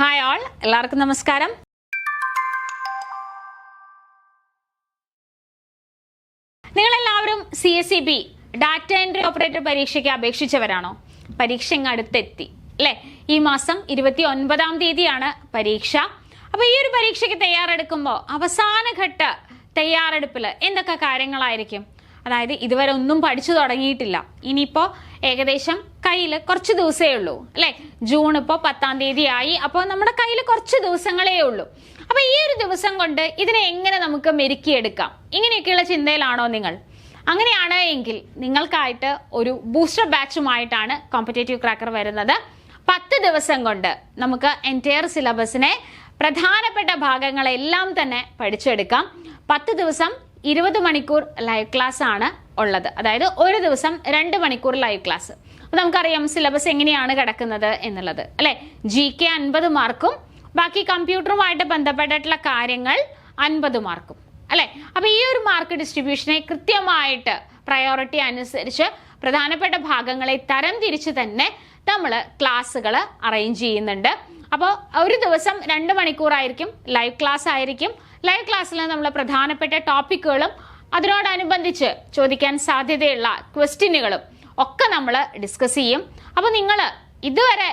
Hi all, എല്ലാവർക്കും നമസ്കാരം. നിങ്ങളെല്ലാവരും CSEB ഡാറ്റ എൻട്രി ഓപ്പറേറ്റർ പരീക്ഷയ്ക്ക് അപേക്ഷിച്ചവരാണോ? പരീക്ഷ ഇങ്ങ് അടുത്തെത്തി അല്ലേ? ഈ മാസം 29-ാം തീയതിയാണ് പരീക്ഷ. അപ്പൊ ഈ ഒരു പരീക്ഷയ്ക്ക് തയ്യാറെടുക്കുമ്പോൾ അവസാനഘട്ട തയ്യാറെടുപ്പിൽ എന്തൊക്കെ കാര്യങ്ങളായിരിക്കും? അതായത് ഇതുവരെ ഒന്നും പഠിച്ചു തുടങ്ങിയിട്ടില്ല, ഇനിയിപ്പോ ഏകദേശം കയ്യിൽ കുറച്ച് ദിവസമേ ഉള്ളൂ അല്ലെ? ജൂൺ ഇപ്പോൾ 10-ാം തീയതി ആയി. അപ്പോൾ നമ്മുടെ കയ്യിൽ കുറച്ച് ദിവസങ്ങളേ ഉള്ളൂ. അപ്പൊ ഈ ഒരു ദിവസം കൊണ്ട് ഇതിനെ എങ്ങനെ നമുക്ക് മെരുക്കിയെടുക്കാം, ഇങ്ങനെയൊക്കെയുള്ള ചിന്തയിലാണോ നിങ്ങൾ? അങ്ങനെയാണ് എങ്കിൽ നിങ്ങൾക്കായിട്ട് ഒരു ബൂസ്റ്റർ ബാച്ചുമായിട്ടാണ് കോമ്പറ്റേറ്റീവ് ക്രാക്കർ വരുന്നത്. 10 ദിവസം കൊണ്ട് നമുക്ക് എൻറ്റയർ സിലബസിനെ പ്രധാനപ്പെട്ട ഭാഗങ്ങളെല്ലാം തന്നെ പഠിച്ചെടുക്കാം. 10 ദിവസം 20 മണിക്കൂർ ലൈവ് ക്ലാസ് ആണ് ഉള്ളത്. അതായത് ഒരു ദിവസം 2 മണിക്കൂർ ലൈവ് ക്ലാസ്. അപ്പൊ നമുക്കറിയാം സിലബസ് എങ്ങനെയാണ് കിടക്കുന്നത് എന്നുള്ളത് അല്ലെ? GK 50 മാർക്കും ബാക്കി കമ്പ്യൂട്ടറുമായിട്ട് ബന്ധപ്പെട്ടിട്ടുള്ള കാര്യങ്ങൾ 50 മാർക്കും അല്ലെ? അപ്പൊ ഈ ഒരു മാർക്ക് ഡിസ്ട്രിബ്യൂഷനെ കൃത്യമായിട്ട് പ്രയോറിറ്റി അനുസരിച്ച് പ്രധാനപ്പെട്ട ഭാഗങ്ങളെ തരം തിരിച്ച് തന്നെ നമ്മൾ ക്ലാസ്സുകൾ അറേഞ്ച് ചെയ്യുന്നുണ്ട്. അപ്പോൾ ഒരു ദിവസം 2 മണിക്കൂറായിരിക്കും ലൈവ് ക്ലാസ് ആയിരിക്കും. ലൈവ് ക്ലാസ്സിൽ നമ്മൾ പ്രധാനപ്പെട്ട ടോപ്പിക്കുകളും അതിനോടനുബന്ധിച്ച് ചോദിക്കാൻ സാധ്യതയുള്ള ക്വസ്റ്റ്യനുകളും ഒക്കെ നമ്മൾ ഡിസ്കസ് ചെയ്യും. അപ്പോൾ നിങ്ങൾ ഇതുവരെ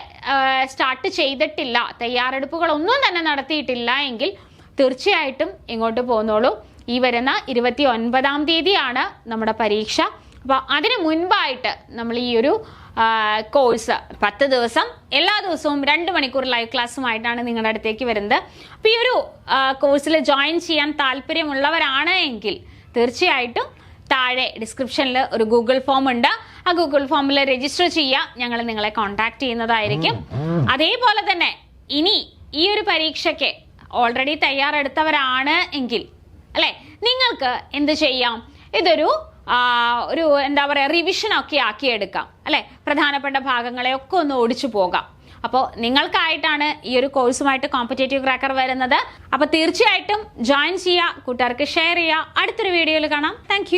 സ്റ്റാർട്ട് ചെയ്തിട്ടില്ല, തയ്യാറെടുപ്പുകളൊന്നും തന്നെ നടത്തിയിട്ടില്ല എങ്കിൽ തീർച്ചയായിട്ടും ഇങ്ങോട്ട് പോന്നോളൂ. ഈ വരുന്ന 29-ാം തീയതിയാണ് നമ്മുടെ പരീക്ഷ. അപ്പോൾ അതിന് മുൻപായിട്ട് നമ്മൾ ഈ ഒരു കോഴ്സ് 10 ദിവസം എല്ലാ ദിവസവും 2 മണിക്കൂർ ലൈവ് ക്ലാസ്സുമായിട്ടാണ് നിങ്ങളുടെ അടുത്തേക്ക് വരുന്നത്. അപ്പോൾ ഈ ഒരു കോഴ്സിൽ ജോയിൻ ചെയ്യാൻ താല്പര്യമുള്ളവരാണ് എങ്കിൽ തീർച്ചയായിട്ടും താഴെ ഡിസ്ക്രിപ്ഷനിൽ ഒരു ഗൂഗിൾ ഫോം ഉണ്ട്. ആ ഗൂഗിൾ ഫോമിൽ രജിസ്റ്റർ ചെയ്യുക, ഞങ്ങൾ നിങ്ങളെ കോൺടാക്ട് ചെയ്യുന്നതായിരിക്കും. അതേപോലെ തന്നെ ഇനി ഈ ഒരു പരീക്ഷയ്ക്ക് ഓൾറെഡി തയ്യാറെടുത്തവരാണ് എങ്കിൽ അല്ലെ, നിങ്ങൾക്ക് എന്ത് ചെയ്യാം? ഇതൊരു എന്താ പറയുക, റിവിഷൻ ഒക്കെ ആക്കിയെടുക്കാം അല്ലെ? പ്രധാനപ്പെട്ട ഭാഗങ്ങളെ ഒക്കെ ഒന്ന് ഓടിച്ചു പോകാം. അപ്പോൾ നിങ്ങൾക്കായിട്ടാണ് ഈ ഒരു കോഴ്സുമായിട്ട് കോമ്പറ്റേറ്റീവ് ക്രാക്കർ വരുന്നത്. അപ്പോൾ തീർച്ചയായിട്ടും ജോയിൻ ചെയ്യുക, കൂട്ടുകാർക്ക് ഷെയർ ചെയ്യുക. അടുത്തൊരു വീഡിയോയിൽ കാണാം. താങ്ക്